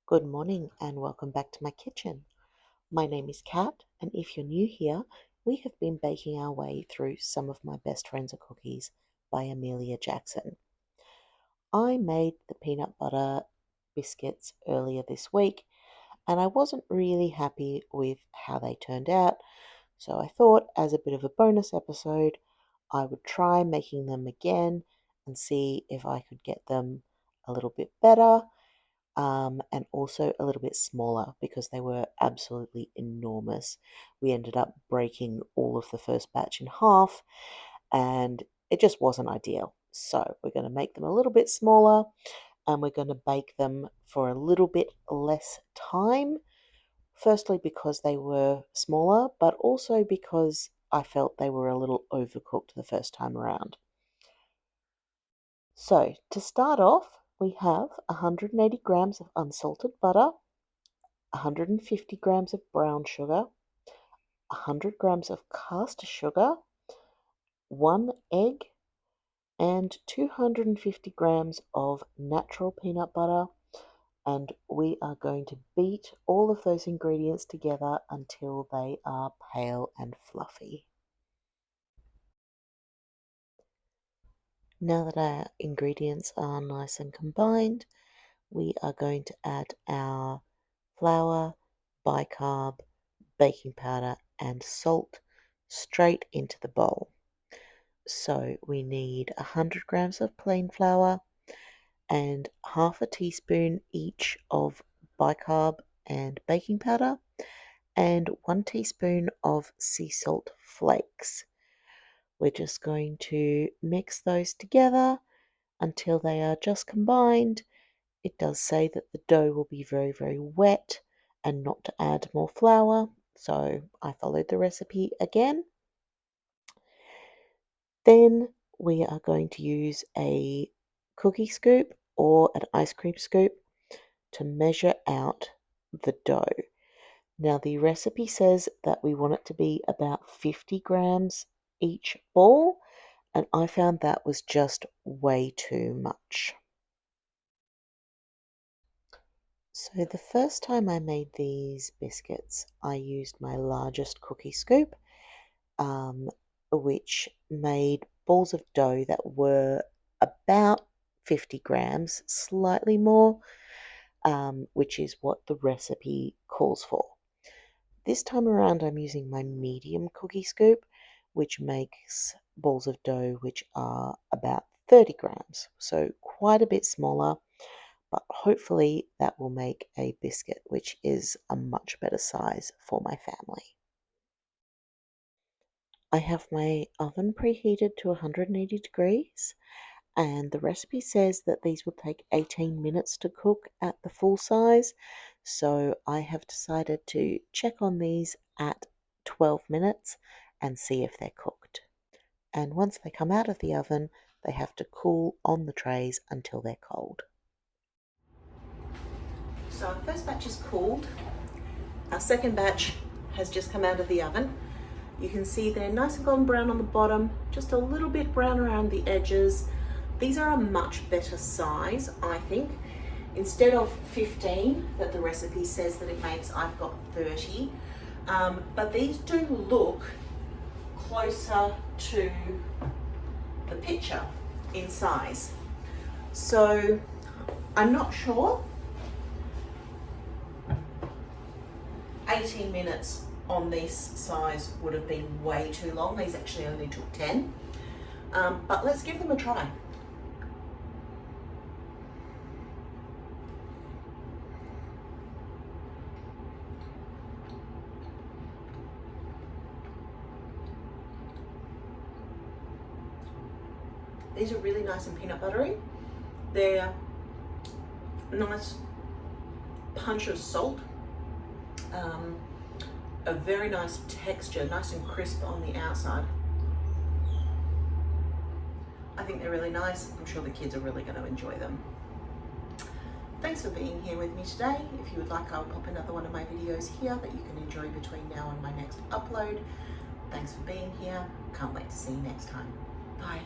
Good morning and welcome back to my kitchen. My name is Kat, and if you're new here, we have been baking our way through Some of My Best Friends Are Cookies by Emelia Jackson. I made the peanut butter biscuits earlier this week, and I wasn't really happy with how they turned out, so I thought as a bit of a bonus episode, I would try making them again and see if I could get them a little bit better. And also a little bit smaller because they were absolutely enormous. We ended up breaking all of the first batch in half, and it just wasn't ideal. So we're going to make them a little bit smaller, and we're going to bake them for a little bit less time. Firstly, because they were smaller, but also because I felt they were a little overcooked the first time around. So to start off, we have 180 grams of unsalted butter, 150 grams of brown sugar, 100 grams of caster sugar, 1 egg, and 250 grams of natural peanut butter. And we are going to beat all of those ingredients together until they are pale and fluffy. Now that our ingredients are nice and combined, we are going to add our flour, bicarb, baking powder, and salt straight into the bowl. So we need 100 grams of plain flour and half a teaspoon each of bicarb and baking powder and 1 teaspoon of sea salt flakes. We're just going to mix those together until they are just combined. It does say that the dough will be very, very wet and not to add more flour, so I followed the recipe again. Then we are going to use a cookie scoop or an ice cream scoop to measure out the dough. Now the recipe says that we want it to be about 50 grams each ball, and I found that was just way too much. So the first time I made these biscuits, I used my largest cookie scoop, which made balls of dough that were about 50 grams, slightly more, which is what the recipe calls for. This time around, I'm using my medium cookie scoop, which makes balls of dough which are about 30 grams, so quite a bit smaller, but hopefully that will make a biscuit which is a much better size for my family. I have my oven preheated to 180 degrees, and the recipe says that these will take 18 minutes to cook at the full size, so I have decided to check on these at 12 minutes and see if they're cooked. And once they come out of the oven, they have to cool on the trays until they're cold. So our first batch is cooled. Our second batch has just come out of the oven. You can see they're nice and golden brown on the bottom, just a little bit brown around the edges. These are a much better size, I think. Instead of 15 that the recipe says that it makes, I've got 30. But these do look closer to the picture in size. So I'm not sure. 18 minutes on this size would have been way too long. These actually only took 10. But let's give them a try. These are really nice and peanut buttery. They're nice punch of salt. A very nice texture, nice and crisp on the outside. I think they're really nice. I'm sure the kids are really going to enjoy them. Thanks for being here with me today. If you would like, I'll pop another one of my videos here that you can enjoy between now and my next upload. Thanks for being here. Can't wait to see you next time. Bye.